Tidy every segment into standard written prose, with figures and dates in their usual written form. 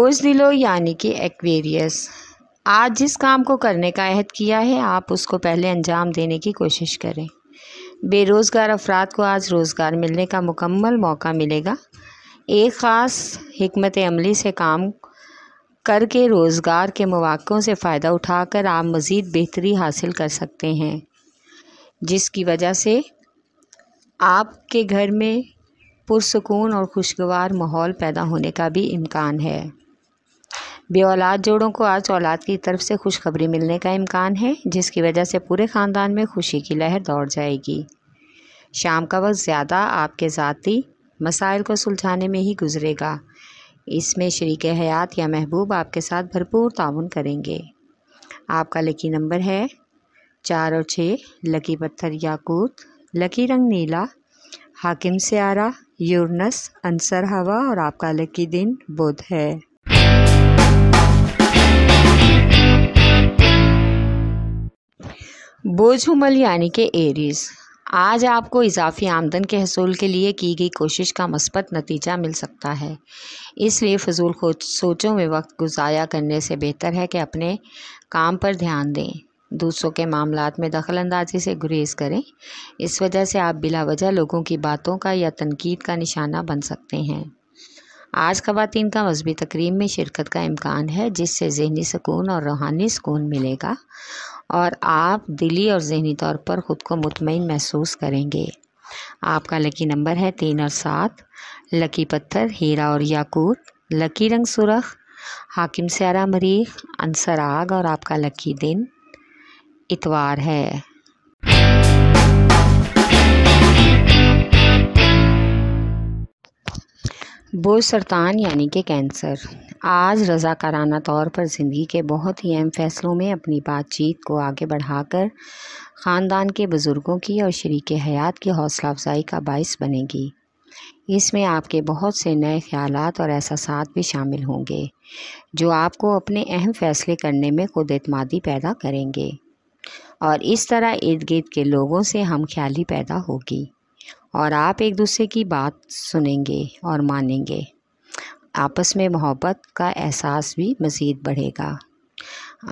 بوجھ دلو یعنی کہ ایکویریس، آج جس کام کو کرنے کا عہد کیا ہے آپ اس کو پہلے انجام دینے کی کوشش کریں۔ بے روزگار افراد کو آج روزگار ملنے کا مکمل موقع ملے گا۔ ایک خاص حکمت عملی سے کام کر کے روزگار کے مواقعوں سے فائدہ اٹھا کر آپ مزید بہتری حاصل کر سکتے ہیں، جس کی وجہ سے آپ کے گھر میں پرسکون اور خوشگوار ماحول پیدا ہونے کا بھی امکان ہے۔ بے اولاد جوڑوں کو آج اولاد کی طرف سے خوشخبری ملنے کا امکان ہے، جس کی وجہ سے پورے خاندان میں خوشی کی لہر دوڑ جائے گی۔ شام کا وقت زیادہ آپ کے ذاتی مسائل کو سلجھانے میں ہی گزرے گا۔ اس میں شریک حیات یا محبوب آپ کے ساتھ بھرپور تعاون کریں گے۔ آپ کا لکی نمبر ہے 4 اور 6، لکی پتھر یاقوت، لکی رنگ نیلا، حاکم سیارہ یورنس، عنصر ہوا اور آپ کا لکی دن بدھ ہے۔ بوجھ حمل یعنی کہ ایریز، آج آپ کو اضافی آمدن کے حصول کے لیے کی گئی کوشش کا مثبت نتیجہ مل سکتا ہے، اس لیے فضول سوچوں میں وقت ضائع کرنے سے بہتر ہے کہ اپنے کام پر دھیان دیں۔ دوسروں کے معاملات میں دخل اندازی سے گریز کریں، اس وجہ سے آپ بلا وجہ لوگوں کی باتوں کا یا تنقید کا نشانہ بن سکتے ہیں۔ آج خواتین کا مذہبی تقریب میں شرکت کا امکان ہے، جس سے ذہنی سکون اور روحانی سکون ملے گا اور آپ دلی اور ذہنی طور پر خود کو مطمئن محسوس کریں گے۔ آپ کا لکی نمبر ہے 3 اور 7، لکی پتھر ہیرا اور یاقوت، لکی رنگ سرخ، حاکم سیارہ مریخ، عنصر آگ اور آپ کا لکی دن اتوار ہے۔ بوجھ سرطان یعنی کہ کینسر، آج رضاکارانہ طور پر زندگی کے بہت ہی اہم فیصلوں میں اپنی بات چیت کو آگے بڑھا کر خاندان کے بزرگوں کی اور شریک حیات کی حوصلہ افزائی کا باعث بنے گی۔ اس میں آپ کے بہت سے نئے خیالات اور احساسات بھی شامل ہوں گے، جو آپ کو اپنے اہم فیصلے کرنے میں خود اعتمادی پیدا کریں گے، اور اس طرح ارد گرد کے لوگوں سے ہم خیالی پیدا ہوگی اور آپ ایک دوسرے کی بات سنیں گے اور مانیں گے۔ آپس میں محبت کا احساس بھی مزید بڑھے گا۔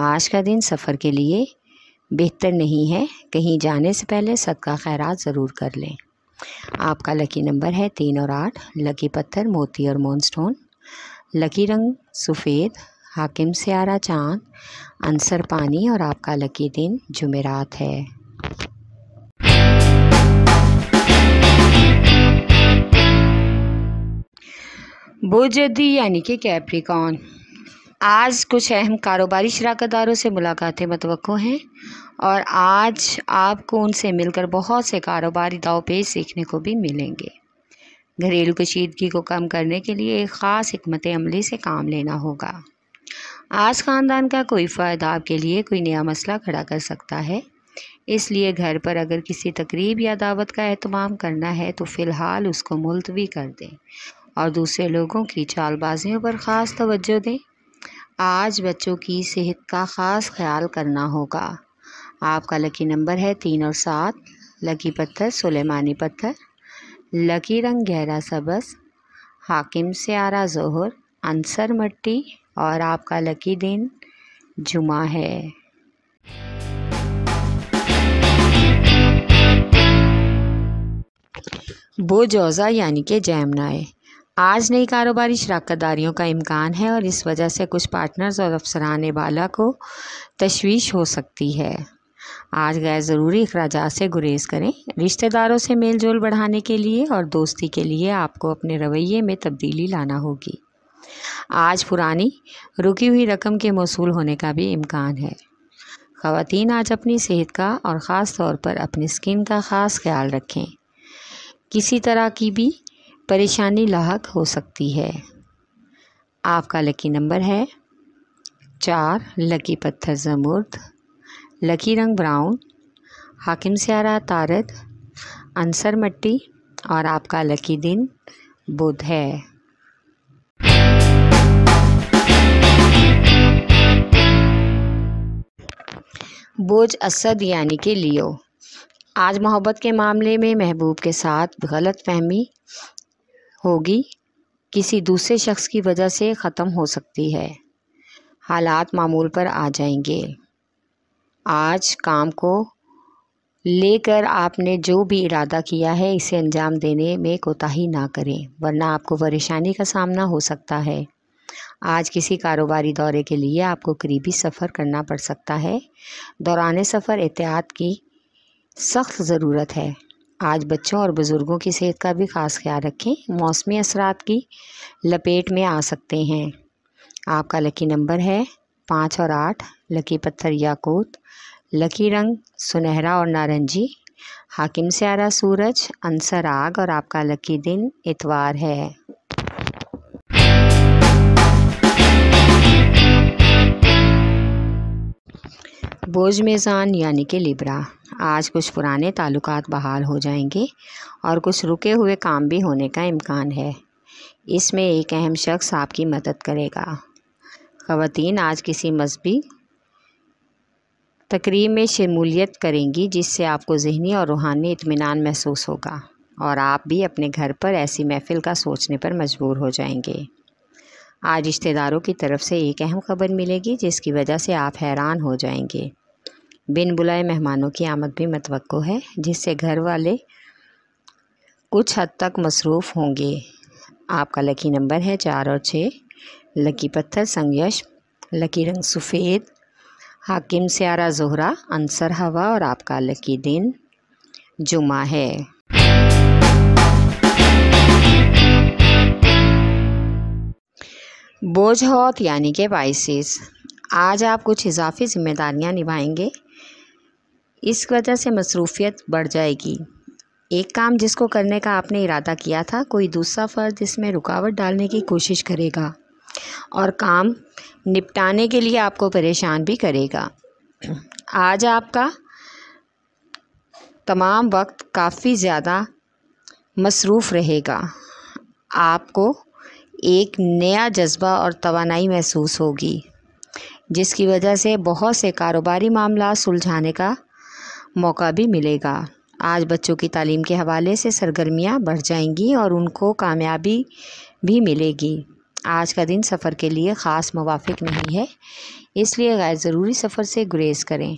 آج کا دن سفر کے لیے بہتر نہیں ہے، کہیں جانے سے پہلے صدقہ خیرات ضرور کر لیں۔ آپ کا لکی نمبر ہے 3 اور 8، لکی پتھر موتی اور مون سٹون، لکی رنگ سفید، حاکم سیارہ چاند، عنصر پانی اور آپ کا لکی دن جمعرات ہے۔ بوجھ جدی یعنی کہ کیپریکارن، آج کچھ اہم کاروباری شراکت داروں سے ملاقاتیں متوقع ہیں اور آج آپ کو ان سے مل کر بہت سے کاروباری داؤ پیچ سیکھنے کو بھی ملیں گے۔ گھریلو کشیدگی کو کم کرنے کے لیے ایک خاص حکمت عملی سے کام لینا ہوگا۔ آج خاندان کا کوئی فرد آپ کے لیے کوئی نیا مسئلہ کھڑا کر سکتا ہے، اس لیے گھر پر اگر کسی تقریب یا دعوت کا اہتمام کرنا ہے تو فی الحال اس کو ملتوی کر دیں اور دوسرے لوگوں کی چال بازیوں پر خاص توجہ دیں۔ آج بچوں کی صحت کا خاص خیال کرنا ہوگا۔ آپ کا لکی نمبر ہے 3 اور 7، لکی پتھر سلیمانی پتھر، لکی رنگ گہرا سبز، حاکم سیارہ ظہر، عنصر مٹی اور آپ کا لکی دن جمعہ ہے۔ بوجھ اوضاع یعنی کہ جیمنائی، آج نئی کاروباری شراکت داریوں کا امکان ہے اور اس وجہ سے کچھ پارٹنرز اور افسران بالا کو تشویش ہو سکتی ہے۔ آج غیر ضروری اخراجات سے گریز کریں۔ رشتہ داروں سے میل جول بڑھانے کے لیے اور دوستی کے لیے آپ کو اپنے رویے میں تبدیلی لانا ہوگی۔ آج پرانی رکی ہوئی رقم کے موصول ہونے کا بھی امکان ہے۔ خواتین آج اپنی صحت کا اور خاص طور پر اپنی سکن کا خاص خیال رکھیں، کسی طرح کی بھی پریشانی لاحق ہو سکتی ہے۔ آپ کا لکی نمبر ہے 4، لکی پتھر زمرد، لکی رنگ براؤن، حاکم سیارہ طارد، عنصر مٹی اور آپ کا لکی دن بدھ ہے۔ بوجھ اسد یعنی کہ لیو، آج محبت کے معاملے میں محبوب کے ساتھ غلط فہمی ہوگی किसी दूसरे शख्स की वजह से ख़त्म हो सकती है। हालात मामूल पर आ जाएंगे। आज काम को लेकर आपने जो भी इरादा किया है इसे अंजाम देने में कोताही ना करें, वरना आपको परेशानी का सामना हो सकता है। आज किसी कारोबारी दौरे के लिए आपको करीबी सफ़र करना पड़ सकता है। दौरान सफ़र एहतियात की सख्त ज़रूरत है। आज बच्चों और बुज़ुर्गों की सेहत का भी ख़ास ख्याल रखें। मौसमी असरात की लपेट में आ सकते हैं। आपका लकी नंबर है 5 और 8। लकी पत्थर याकूत। लकी रंग सुनहरा और नारंगी। हाकिम स्यारा सूरज, अंसर आग और आपका लकी दिन इतवार है। बोझ मेज़ान यानी कि लिब्रा। आज कुछ पुराने ताल्लुकात बहाल हो जाएंगे और कुछ रुके हुए काम भी होने का इम्कान है। इसमें एक अहम शख्स आपकी मदद करेगा। ख़वातीन आज किसी मज़हबी तकरीब में शमूलियत करेंगी जिससे आपको ज़हनी और रूहानी इत्मीनान महसूस होगा और आप भी अपने घर पर ऐसी महफ़िल का सोचने पर मजबूर हो जाएंगे। आज रिश्तेदारों की तरफ से एक अहम खबर मिलेगी जिसकी वजह से आप हैरान हो जाएंगे। बिन बुलाए मेहमानों की आमद भी मतवक्को है जिससे घर वाले कुछ हद तक मसरूफ़ होंगे। आपका लकी नंबर है 4 और 6। लकी पत्थर संगयश। लकी रंग सफ़ेद। हाकिम स्यारा ज़ोहरा, अंसर हवा और आपका लकी दिन जुमा है। बोझ हौत यानी कि पाइसेस। आज आप कुछ इजाफी ज़िम्मेदारियां निभाएंगे। इस वजह से मसरूफ़ियत बढ़ जाएगी। एक काम जिसको करने का आपने इरादा किया था, कोई दूसरा फ़र्द इसमें रुकावट डालने की कोशिश करेगा और काम निपटाने के लिए आपको परेशान भी करेगा। आज आपका तमाम वक्त काफ़ी ज़्यादा मसरूफ़ रहेगा। आपको एक नया जज्बा और तवानाई महसूस होगी जिसकी वजह से बहुत से कारोबारी मामला सुलझाने का मौका भी मिलेगा। आज बच्चों की तालीम के हवाले से सरगर्मियां बढ़ जाएंगी और उनको कामयाबी भी मिलेगी। आज का दिन सफ़र के लिए ख़ास मुवाफ़िक नहीं है, इसलिए गैर ज़रूरी सफ़र से गुरेज करें।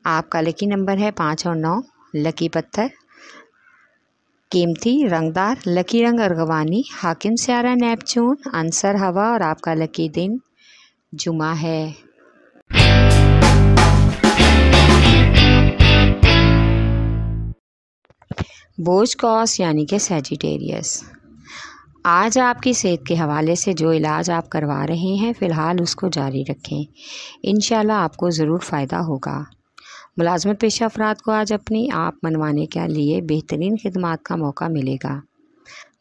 आपका लकी नंबर है 5 और 9। लकी पत्थर कीमती रंगदार। लकी रंग अर्गवानी। हाकिम स्यारा नेपचून, अंसर हवा और आपका लकी दिन जुमा है। बोझ कॉस यानी कि सैजिटेरियस। आज आपकी सेहत के हवाले से जो इलाज आप करवा रहे हैं फ़िलहाल उसको जारी रखें। इंशाल्लाह आपको ज़रूर फ़ायदा होगा। मुलाजमत पेशा अफराद को आज अपनी आप मनवाने के लिए बेहतरीन खिदमात का मौका मिलेगा।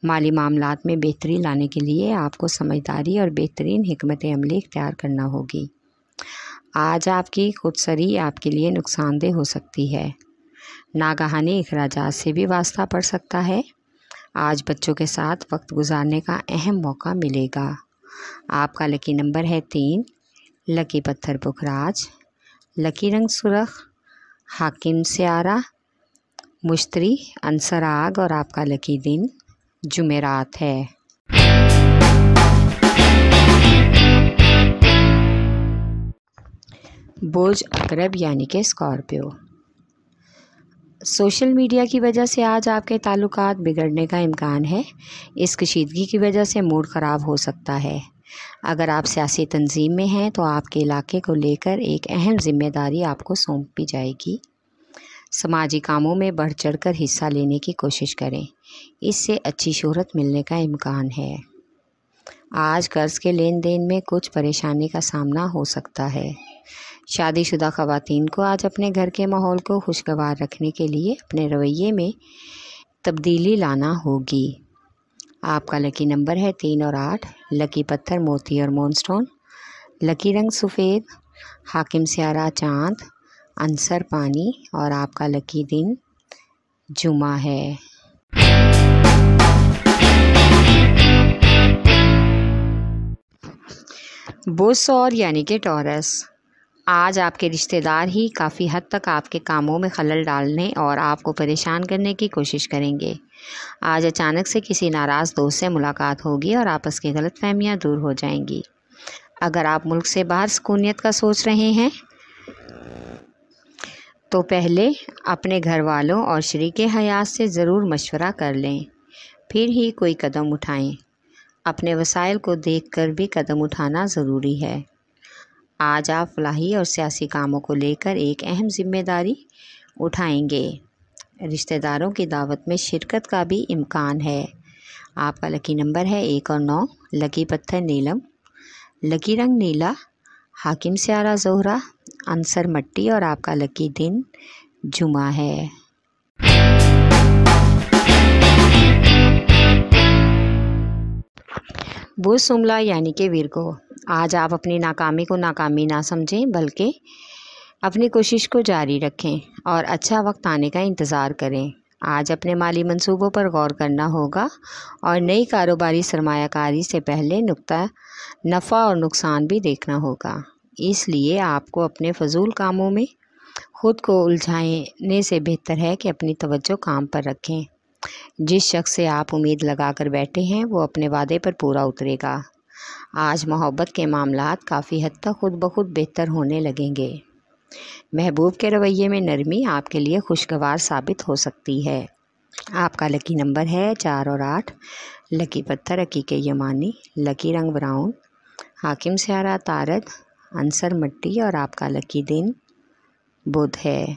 माली मामलात में बेहतरी लाने के लिए आपको समझदारी और बेहतरीन हिकमत अमली इख्तियार करना होगी। आज आपकी खुदसरी आपके लिए नुकसानदेह हो सकती है। नागहानी अखराजात से भी वास्ता पड़ सकता है। आज बच्चों के साथ वक्त गुजारने का अहम मौका मिलेगा। आपका लकी नंबर है 3। लकी पत्थर पुखराज। लकी रंग सुरख। हाकिम स्यारा मुश्तरी, अंसर आग और आपका लकी दिन जुमेरात है। बोझ अकरब यानी कि स्कॉर्पियो। सोशल मीडिया की वजह से आज आपके ताल्लुकात बिगड़ने का इम्कान है। इस कशीदगी की वजह से मूड ख़राब हो सकता है। अगर आप सियासी तंजीम में हैं तो आपके इलाके को लेकर एक अहम जिम्मेदारी आपको सौंपी जाएगी। समाजी कामों में बढ़ चढ़ कर हिस्सा लेने की कोशिश करें, इससे अच्छी शोहरत मिलने का इम्कान है। आज कर्ज़ के लेन देन में कुछ परेशानी का सामना हो सकता है। शादीशुदा ख़वातीन को आज अपने घर के माहौल को खुशगवार रखने के लिए अपने रवैये में तब्दीली लाना होगी। आपका लकी नंबर है 3 और 8। लकी पत्थर मोती और मूनस्टोन। लकी रंग सफ़ेद। हाकिम स्यारा चाँद, अंसर पानी और आपका लकी दिन जुमा है। बोझ सौर यानी कि टॉरस। आज आपके रिश्तेदार ही काफ़ी हद तक आपके कामों में खलल डालने और आपको परेशान करने की कोशिश करेंगे। आज अचानक से किसी नाराज़ दोस्त से मुलाकात होगी और आपस की गलतफहमियां दूर हो जाएंगी। अगर आप मुल्क से बाहर सुकूनियत का सोच रहे हैं तो पहले अपने घर वालों और शरीके हयात से ज़रूर मशवरा कर लें, फिर ही कोई कदम उठाएं। अपने वसाइल को देखकर भी कदम उठाना ज़रूरी है। आज आप फलाही और सियासी कामों को लेकर एक अहम जिम्मेदारी उठाएंगे। रिश्तेदारों की दावत में शिरकत का भी इम्कान है। आपका लकी नंबर है 1 और 9। लकी पत्थर नीलम, लकी रंग नीला, हाकिम स्यारा ज़ोहरा, अंसर मट्टी और आपका लकी दिन जुमा है। बुध सुमला यानी कि विरगो, आज आप अपनी नाकामी को नाकामी ना समझें बल्कि अपनी कोशिश को जारी रखें और अच्छा वक्त आने का इंतज़ार करें। आज अपने माली मंसूबों पर गौर करना होगा और नई कारोबारी सरमायाकारी से पहले नुक्ता नफ़ा और नुकसान भी देखना होगा। इसलिए आपको अपने फजूल कामों में ख़ुद को उलझाने से बेहतर है कि अपनी तवज्जो काम पर रखें। जिस शख्स से आप उम्मीद लगा कर बैठे हैं वो अपने वादे पर पूरा उतरेगा। आज मोहब्बत के मामलात काफ़ी हद तक खुद ब खुद बेहतर होने लगेंगे। महबूब के रवैये में नरमी आपके लिए खुशगवार साबित हो सकती है। आपका लकी नंबर है 4 और 8। लकी पत्थर हकीके यमानी, लकी रंग ब्राउन, हाकिम स्यारा तारक, अंसर मट्टी और आपका लकी दिन बुध है।